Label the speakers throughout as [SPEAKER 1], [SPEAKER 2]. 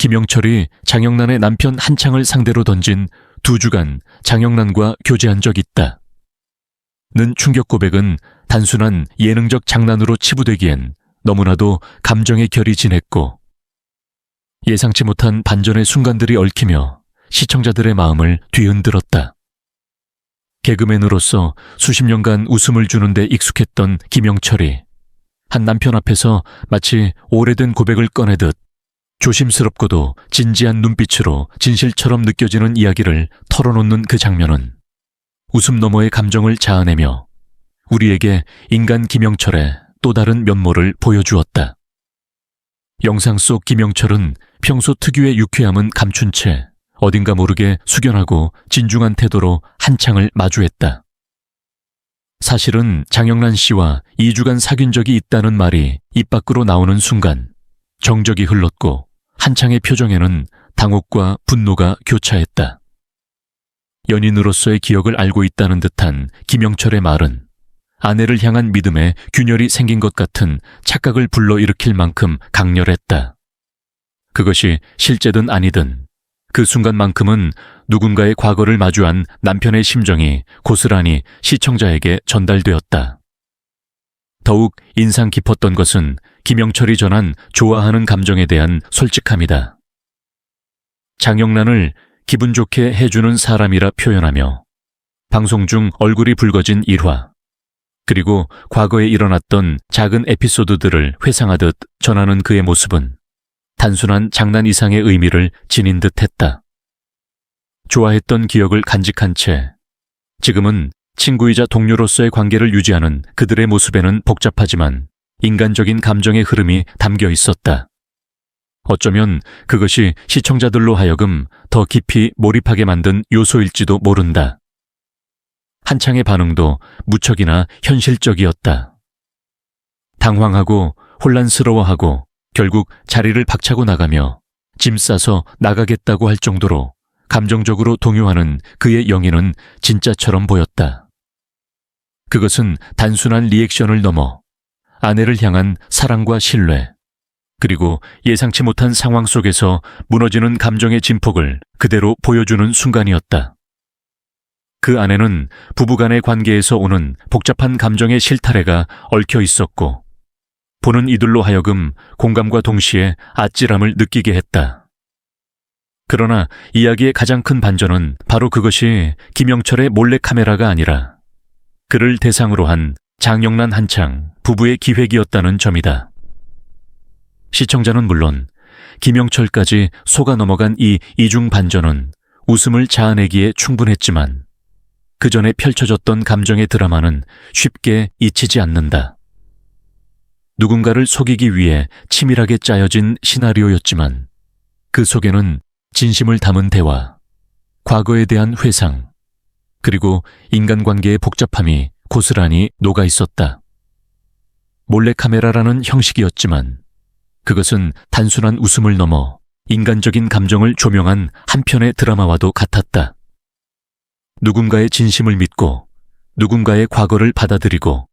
[SPEAKER 1] 김영철이 장영란의 남편 한창을 상대로 던진 2주간 장영란과 교제한 적 있다. 는 충격 고백은 단순한 예능적 장난으로 치부되기엔 너무나도 감정의 결이 진했고 예상치 못한 반전의 순간들이 얽히며 시청자들의 마음을 뒤흔들었다. 개그맨으로서 수십 년간 웃음을 주는 데 익숙했던 김영철이 한 남편 앞에서 마치 오래된 고백을 꺼내듯 조심스럽고도 진지한 눈빛으로 진실처럼 느껴지는 이야기를 털어놓는 그 장면은 웃음 너머의 감정을 자아내며 우리에게 인간 김영철의 또 다른 면모를 보여주었다. 영상 속 김영철은 평소 특유의 유쾌함은 감춘 채 어딘가 모르게 숙연하고 진중한 태도로 한창을 마주했다. 사실은 장영란 씨와 2주간 사귄 적이 있다는 말이 입 밖으로 나오는 순간 정적이 흘렀고 한창의 표정에는 당혹과 분노가 교차했다. 연인으로서의 기억을 알고 있다는 듯한 김영철의 말은 아내를 향한 믿음에 균열이 생긴 것 같은 착각을 불러일으킬 만큼 강렬했다. 그것이 실제든 아니든 그 순간만큼은 누군가의 과거를 마주한 남편의 심정이 고스란히 시청자에게 전달되었다. 더욱 인상 깊었던 것은 김영철이 전한 좋아하는 감정에 대한 솔직함이다. 장영란을 기분 좋게 해주는 사람이라 표현하며 방송 중 얼굴이 붉어진 일화, 그리고 과거에 일어났던 작은 에피소드들을 회상하듯 전하는 그의 모습은 단순한 장난 이상의 의미를 지닌 듯했다. 좋아했던 기억을 간직한 채 지금은 친구이자 동료로서의 관계를 유지하는 그들의 모습에는 복잡하지만 인간적인 감정의 흐름이 담겨 있었다. 어쩌면 그것이 시청자들로 하여금 더 깊이 몰입하게 만든 요소일지도 모른다. 한창의 반응도 무척이나 현실적이었다. 당황하고 혼란스러워하고 결국 자리를 박차고 나가며 짐 싸서 나가겠다고 할 정도로 감정적으로 동요하는 그의 영예는 진짜처럼 보였다. 그것은 단순한 리액션을 넘어 아내를 향한 사랑과 신뢰, 그리고 예상치 못한 상황 속에서 무너지는 감정의 진폭을 그대로 보여주는 순간이었다. 그 안에는 부부간의 관계에서 오는 복잡한 감정의 실타래가 얽혀 있었고 보는 이들로 하여금 공감과 동시에 아찔함을 느끼게 했다. 그러나 이야기의 가장 큰 반전은 바로 그것이 김영철의 몰래카메라가 아니라 그를 대상으로 한 장영란 한창 부부의 기획이었다는 점이다. 시청자는 물론 김영철까지 속아 넘어간 이 이중 반전은 웃음을 자아내기에 충분했지만 그 전에 펼쳐졌던 감정의 드라마는 쉽게 잊히지 않는다. 누군가를 속이기 위해 치밀하게 짜여진 시나리오였지만 그 속에는 진심을 담은 대화, 과거에 대한 회상, 그리고 인간관계의 복잡함이 고스란히 녹아 있었다. 몰래카메라라는 형식이었지만 그것은 단순한 웃음을 넘어 인간적인 감정을 조명한 한 편의 드라마와도 같았다. 누군가의 진심을 믿고 누군가의 과거를 받아들이고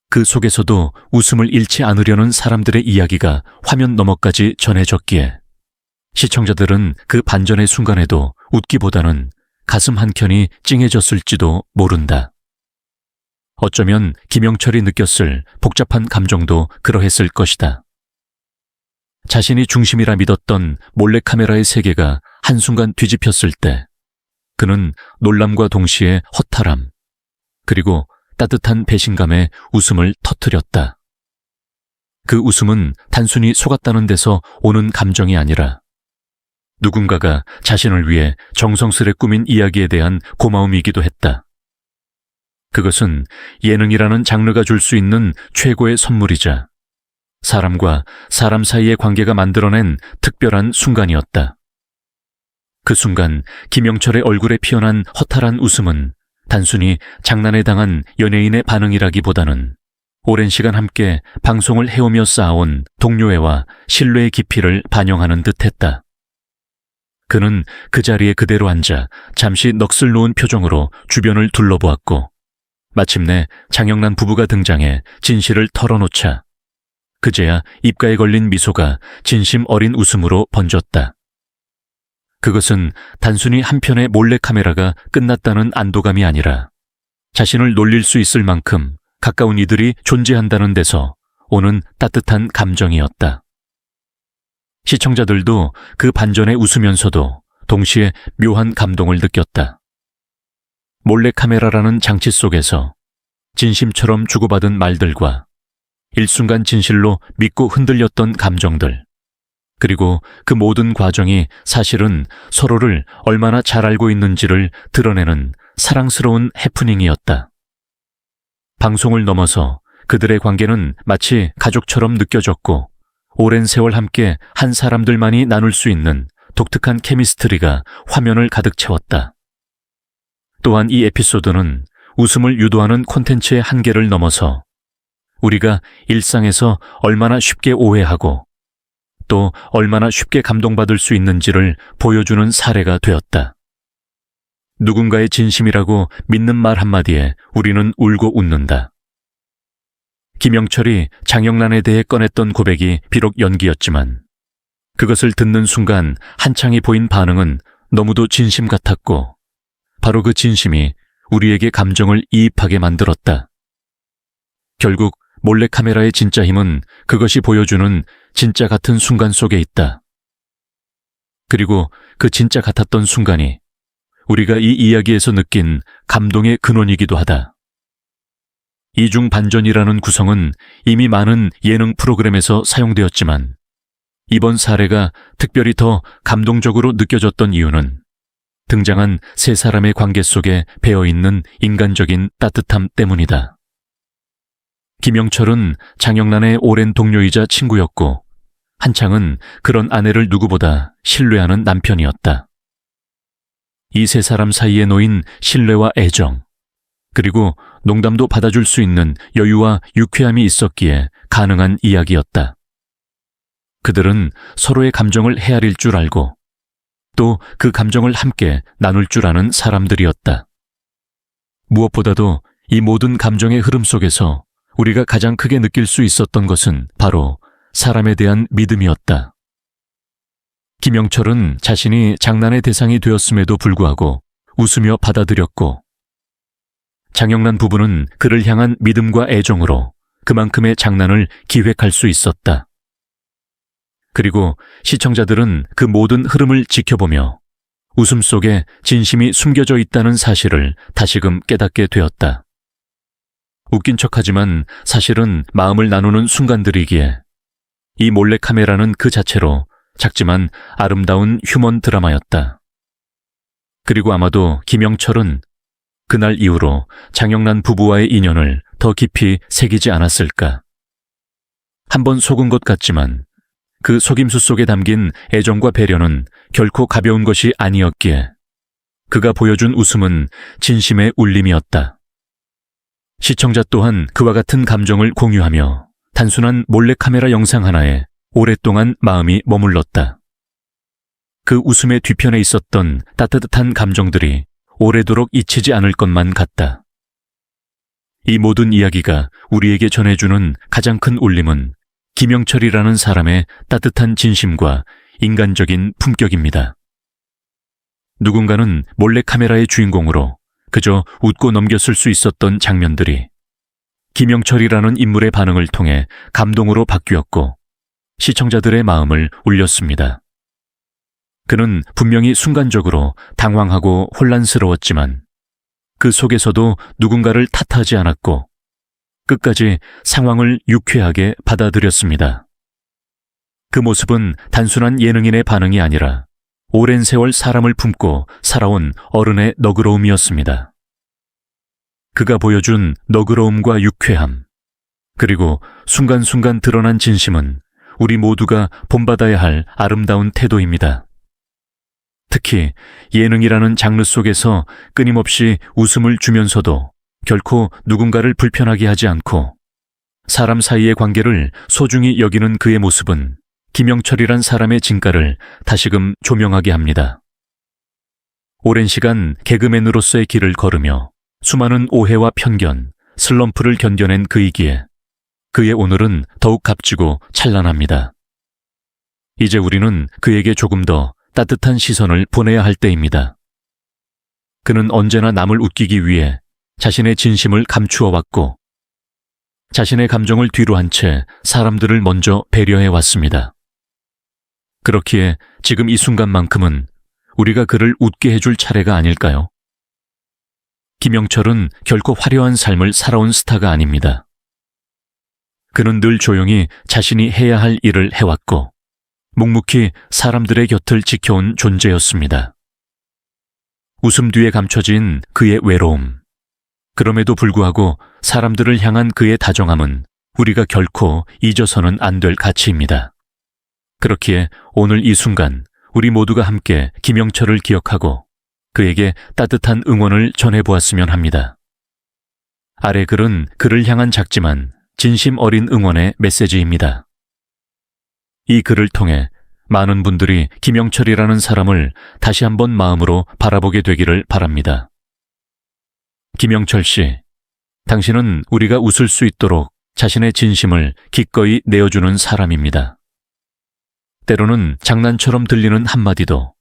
[SPEAKER 1] 그 속에서도 웃음을 잃지 않으려는 사람들의 이야기가 화면 너머까지 전해졌기에 시청자들은 그 반전의 순간에도 웃기보다는 가슴 한켠이 찡해졌을지도 모른다. 어쩌면 김영철이 느꼈을 복잡한 감정도 그러했을 것이다. 자신이 중심이라 믿었던 몰래카메라의 세계가 한순간 뒤집혔을 때 그는 놀람과 동시에 허탈함, 그리고 따뜻한 배신감에 웃음을 터뜨렸다. 그 웃음은 단순히 속았다는 데서 오는 감정이 아니라 누군가가 자신을 위해 정성스레 꾸민 이야기에 대한 고마움이기도 했다. 그것은 예능이라는 장르가 줄 수 있는 최고의 선물이자 사람과 사람 사이의 관계가 만들어낸 특별한 순간이었다. 그 순간 김영철의 얼굴에 피어난 허탈한 웃음은 단순히 장난에 당한 연예인의 반응이라기보다는 오랜 시간 함께 방송을 해오며 쌓아온 동료애와 신뢰의 깊이를 반영하는 듯했다. 그는 그 자리에 그대로 앉아 잠시 넋을 놓은 표정으로 주변을 둘러보았고 마침내 장영란 부부가 등장해 진실을 털어놓자 그제야 입가에 걸린 미소가 진심 어린 웃음으로 번졌다. 그것은 단순히 한편의 몰래카메라가 끝났다는 안도감이 아니라 자신을 놀릴 수 있을 만큼 가까운 이들이 존재한다는 데서 오는 따뜻한 감정이었다. 시청자들도 그 반전에 웃으면서도 동시에 묘한 감동을 느꼈다. 몰래카메라라는 장치 속에서 진심처럼 주고받은 말들과 일순간 진실로 믿고 흔들렸던 감정들, 그리고 그 모든 과정이 사실은 서로를 얼마나 잘 알고 있는지를 드러내는 사랑스러운 해프닝이었다. 방송을 넘어서 그들의 관계는 마치 가족처럼 느껴졌고 오랜 세월 함께 한 사람들만이 나눌 수 있는 독특한 케미스트리가 화면을 가득 채웠다. 또한 이 에피소드는 웃음을 유도하는 콘텐츠의 한계를 넘어서 우리가 일상에서 얼마나 쉽게 오해하고 또 얼마나 쉽게 감동받을 수 있는지를 보여주는 사례가 되었다. 누군가의 진심이라고 믿는 말 한마디에 우리는 울고 웃는다. 김영철이 장영란에 대해 꺼냈던 고백이 비록 연기였지만 그것을 듣는 순간 한창이 보인 반응은 너무도 진심 같았고 바로 그 진심이 우리에게 감정을 이입하게 만들었다. 결국 몰래카메라의 진짜 힘은 그것이 보여주는 진짜 같은 순간 속에 있다. 그리고 그 진짜 같았던 순간이 우리가 이 이야기에서 느낀 감동의 근원이기도 하다. 이중반전이라는 구성은 이미 많은 예능 프로그램에서 사용되었지만 이번 사례가 특별히 더 감동적으로 느껴졌던 이유는 등장한 세 사람의 관계 속에 배어있는 인간적인 따뜻함 때문이다. 김영철은 장영란의 오랜 동료이자 친구였고 한창은 그런 아내를 누구보다 신뢰하는 남편이었다. 이 세 사람 사이에 놓인 신뢰와 애정, 그리고 농담도 받아줄 수 있는 여유와 유쾌함이 있었기에 가능한 이야기였다. 그들은 서로의 감정을 헤아릴 줄 알고 또 그 감정을 함께 나눌 줄 아는 사람들이었다. 무엇보다도 이 모든 감정의 흐름 속에서 우리가 가장 크게 느낄 수 있었던 것은 바로 사람에 대한 믿음이었다. 김영철은 자신이 장난의 대상이 되었음에도 불구하고 웃으며 받아들였고 장영란 부부는 그를 향한 믿음과 애정으로 그만큼의 장난을 기획할 수 있었다. 그리고 시청자들은 그 모든 흐름을 지켜보며 웃음 속에 진심이 숨겨져 있다는 사실을 다시금 깨닫게 되었다. 웃긴 척하지만 사실은 마음을 나누는 순간들이기에 이 몰래카메라는 그 자체로 작지만 아름다운 휴먼 드라마였다. 그리고 아마도 김영철은 그날 이후로 장영란 부부와의 인연을 더 깊이 새기지 않았을까. 한번 속은 것 같지만 그 속임수 속에 담긴 애정과 배려는 결코 가벼운 것이 아니었기에 그가 보여준 웃음은 진심의 울림이었다. 시청자 또한 그와 같은 감정을 공유하며 단순한 몰래카메라 영상 하나에 오랫동안 마음이 머물렀다. 그 웃음의 뒤편에 있었던 따뜻한 감정들이 오래도록 잊히지 않을 것만 같다. 이 모든 이야기가 우리에게 전해주는 가장 큰 울림은 김영철이라는 사람의 따뜻한 진심과 인간적인 품격입니다. 누군가는 몰래카메라의 주인공으로 그저 웃고 넘겼을 수 있었던 장면들이 김영철이라는 인물의 반응을 통해 감동으로 바뀌었고 시청자들의 마음을 울렸습니다. 그는 분명히 순간적으로 당황하고 혼란스러웠지만 그 속에서도 누군가를 탓하지 않았고 끝까지 상황을 유쾌하게 받아들였습니다. 그 모습은 단순한 예능인의 반응이 아니라 오랜 세월 사람을 품고 살아온 어른의 너그러움이었습니다. 그가 보여준 너그러움과 유쾌함, 그리고 순간순간 드러난 진심은 우리 모두가 본받아야 할 아름다운 태도입니다. 특히 예능이라는 장르 속에서 끊임없이 웃음을 주면서도 결코 누군가를 불편하게 하지 않고 사람 사이의 관계를 소중히 여기는 그의 모습은 김영철이란 사람의 진가를 다시금 조명하게 합니다. 오랜 시간 개그맨으로서의 길을 걸으며 수많은 오해와 편견, 슬럼프를 견뎌낸 그이기에 그의 오늘은 더욱 값지고 찬란합니다. 이제 우리는 그에게 조금 더 따뜻한 시선을 보내야 할 때입니다. 그는 언제나 남을 웃기기 위해 자신의 진심을 감추어 왔고, 자신의 감정을 뒤로 한 채 사람들을 먼저 배려해 왔습니다. 그렇기에 지금 이 순간만큼은 우리가 그를 웃게 해줄 차례가 아닐까요? 김영철은 결코 화려한 삶을 살아온 스타가 아닙니다. 그는 늘 조용히 자신이 해야 할 일을 해왔고, 묵묵히 사람들의 곁을 지켜온 존재였습니다. 웃음 뒤에 감춰진 그의 외로움, 그럼에도 불구하고 사람들을 향한 그의 다정함은 우리가 결코 잊어서는 안 될 가치입니다. 그렇기에 오늘 이 순간 우리 모두가 함께 김영철을 기억하고 그에게 따뜻한 응원을 전해보았으면 합니다. 아래 글은 그를 향한 작지만 진심 어린 응원의 메시지입니다. 이 글을 통해 많은 분들이 김영철이라는 사람을 다시 한번 마음으로 바라보게 되기를 바랍니다. 김영철 씨, 당신은 우리가 웃을 수 있도록 자신의 진심을 기꺼이 내어주는 사람입니다. 때로는 장난처럼 들리는 한마디도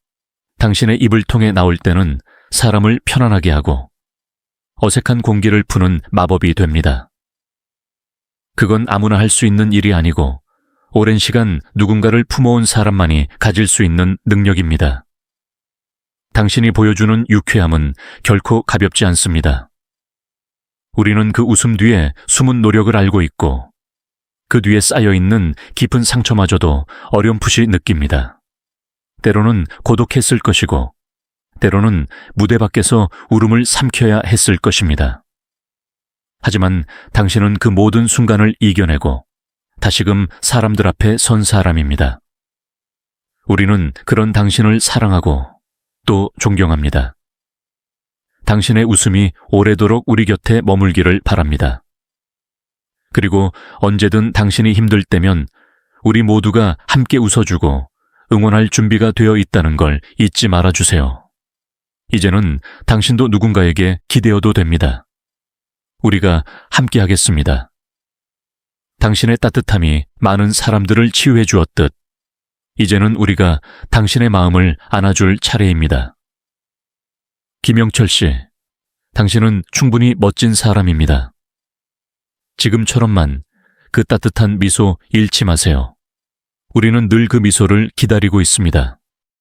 [SPEAKER 1] 당신의 입을 통해 나올 때는 사람을 편안하게 하고 어색한 공기를 푸는 마법이 됩니다. 그건 아무나 할 수 있는 일이 아니고 오랜 시간 누군가를 품어온 사람만이 가질 수 있는 능력입니다. 당신이 보여주는 유쾌함은 결코 가볍지 않습니다. 우리는 그 웃음 뒤에 숨은 노력을 알고 있고 그 뒤에 쌓여있는 깊은 상처마저도 어렴풋이 느낍니다. 때로는 고독했을 것이고 때로는 무대 밖에서 울음을 삼켜야 했을 것입니다. 하지만 당신은 그 모든 순간을 이겨내고 다시금 사람들 앞에 선 사람입니다. 우리는 그런 당신을 사랑하고 또 존경합니다. 당신의 웃음이 오래도록 우리 곁에 머물기를 바랍니다. 그리고 언제든 당신이 힘들 때면 우리 모두가 함께 웃어주고 응원할 준비가 되어 있다는 걸 잊지 말아주세요. 이제는 당신도 누군가에게 기대어도 됩니다. 우리가 함께 하겠습니다. 당신의 따뜻함이 많은 사람들을 치유해 주었듯 이제는 우리가 당신의 마음을 안아줄 차례입니다. 김영철 씨, 당신은 충분히 멋진 사람입니다. 지금처럼만 그 따뜻한 미소 잃지 마세요. 우리는 늘 그 미소를 기다리고 있습니다.